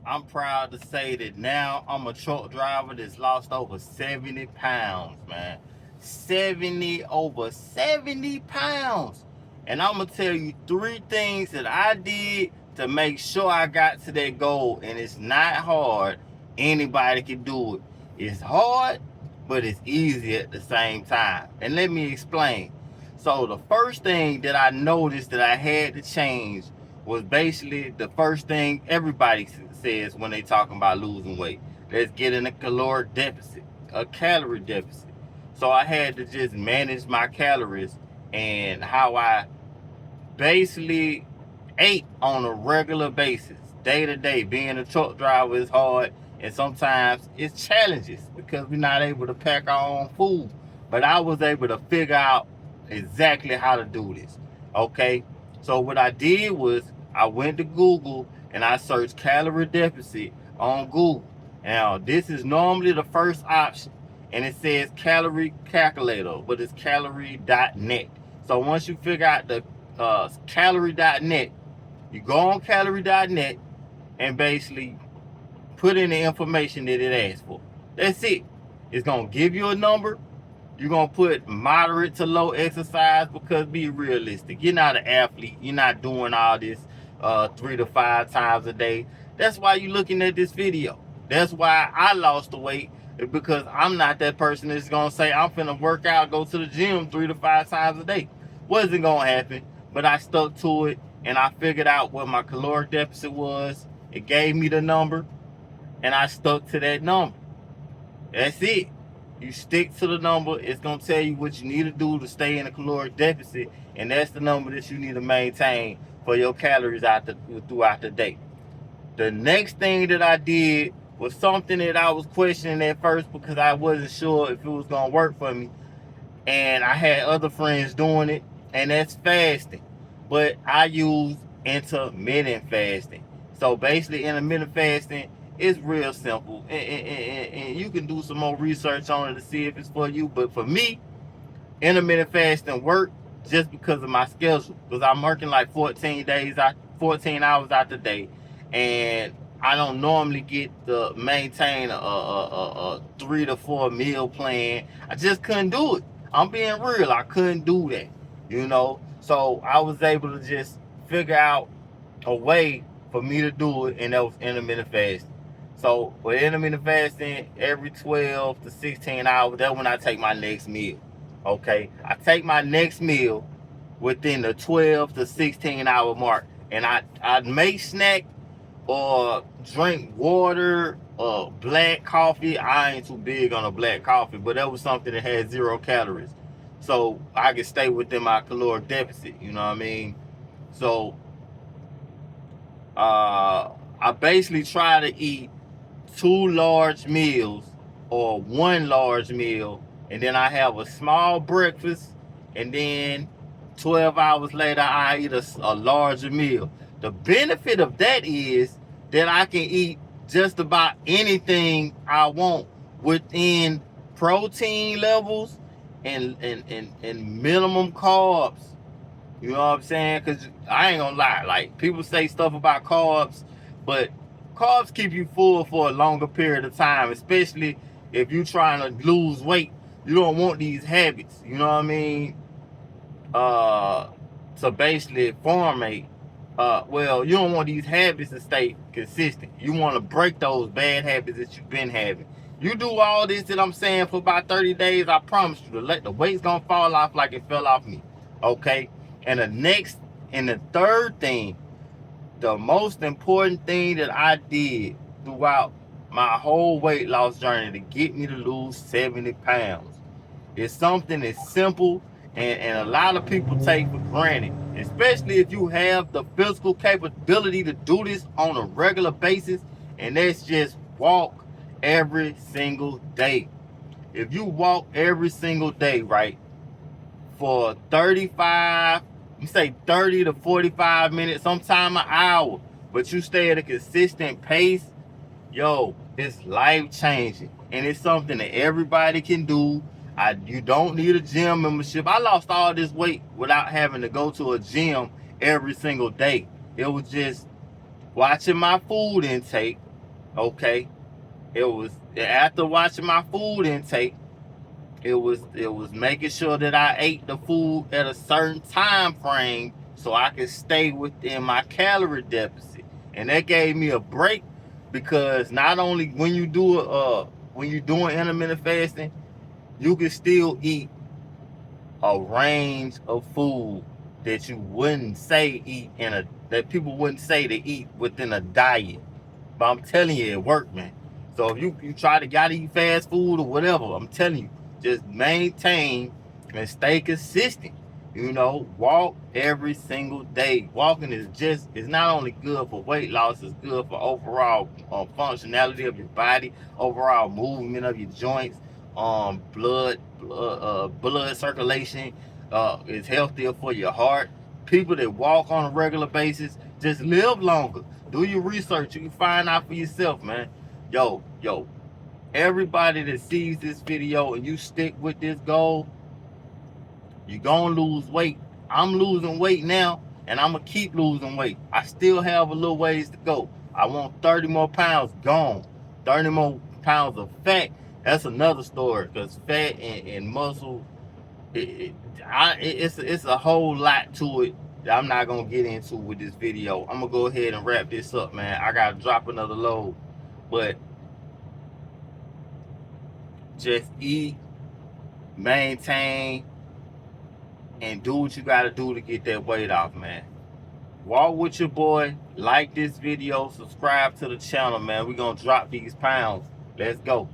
I'm proud to say that now I'm a truck driver that's lost over 70 pounds, man. 70 pounds. And I'm gonna tell you 3 things that I did to make sure I got to that goal. And it's not hard. Anybody can do it. It's hard, but it's easy at the same time. And let me explain. So the first thing that I noticed that I had to change was basically the first thing everybody says when they talking about losing weight. Let's get in a caloric deficit, a calorie deficit. So I had to just manage my calories and how I basically ate on a regular basis, day to day. Being a truck driver is hard, and sometimes it's challenges because we're not able to pack our own food. But I was able to figure out exactly how to do this. Okay, so what I did was I went to Google and I searched calorie deficit on Google. Now, this is normally the first option, and it says calorie calculator, but it's calorie.net. So once you figure out the calorie.net, you go on calorie.net and basically put in the information that it asks for. That's it. It's going to give you a number. You're going to put moderate to low exercise because be realistic. You're not an athlete. You're not doing all this 3 to 5 times a day. That's why you're looking at this video. That's why I lost the weight, because I'm not that person that's going to say I'm finna work out, go to the gym 3 to 5 times a day. Wasn't going to happen, but I stuck to it and I figured out what my caloric deficit was. It gave me the number and I stuck to that number. That's it. You stick to the number. It's going to tell you what you need to do to stay in a caloric deficit, and that's the number that you need to maintain for your calories throughout the day. The next thing that I did was something that I was questioning at first because I wasn't sure if it was going to work for me, and I had other friends doing it, and that's fasting. But I use intermittent fasting. So basically, intermittent fasting is real simple, and you can do some more research on it to see if it's for you. But for me, intermittent fasting worked just because of my schedule, because I'm working like 14 hours out the day, and I don't normally get to maintain a 3 to 4 meal plan. I just couldn't do it. I'm being real. I couldn't do that. So I was able to just figure out a way for me to do it, and that was intermittent fasting. So with intermittent fasting, every 12 to 16 hours, that's when I take my next meal. Okay, I take my next meal within the 12 to 16 hour mark, and I make snack or drink water or black coffee. I ain't too big on a black coffee, but that was something that had 0 calories, so I could stay within my caloric deficit. You know what I mean? So I basically try to eat 2 large meals or 1 large meal, and then I have a small breakfast, and then 12 hours later I eat a larger meal. The benefit of that is that I can eat just about anything I want within protein levels and minimum carbs. You know what I'm saying? Because I ain't gonna lie, like, people say stuff about carbs, but carbs keep you full for a longer period of time, especially if you're trying to lose weight. You don't want these habits, you know what I mean? To basically formate. You don't want these habits to stay consistent. You want to break those bad habits that you've been having. You do all this that I'm saying for about 30 days, I promise you, the weight's gonna fall off like it fell off me. Okay? And the third thing, the most important thing that I did throughout my whole weight loss journey to get me to lose 70 pounds is something that's simple, and a lot of people take for granted, especially if you have the physical capability to do this on a regular basis, and that's just walk every single day. If you walk every single day, right, for 30 to 45 minutes, sometime an hour, but you stay at a consistent pace, yo, it's life changing, and it's something that everybody can do. You don't need a gym membership. I lost all this weight without having to go to a gym every single day. It was just watching my food intake, Okay, it was after watching my food intake. It was making sure that I ate the food at a certain time frame so I could stay within my calorie deficit, and that gave me a break because not only when you do when you're doing intermittent fasting, you can still eat a range of food that you wouldn't say eat that people wouldn't say to eat within a diet. But I'm telling you, it worked, man. So if you gotta eat fast food or whatever, I'm telling you, just maintain and stay consistent. Walk every single day. Walking is not only good for weight loss, it's good for overall functionality of your body, overall movement of your joints, blood circulation. Is healthier for your heart. People that walk on a regular basis just live longer. Do your research. You can find out for yourself, man. Yo, everybody that sees this video and you stick with this goal, you're gonna lose weight. I'm losing weight now, and I'm gonna keep losing weight. I still have a little ways to go. I want 30 more pounds gone. 30 more pounds of fat. That's another story, because fat and muscle, it's a whole lot to it that I'm not gonna get into with this video. I'm gonna go ahead and wrap this up, man. I gotta drop another load, but just eat, maintain, and do what you gotta do to get that weight off, man. Walk with your boy. Like this video, subscribe to the channel, man. We're gonna drop these pounds. Let's go.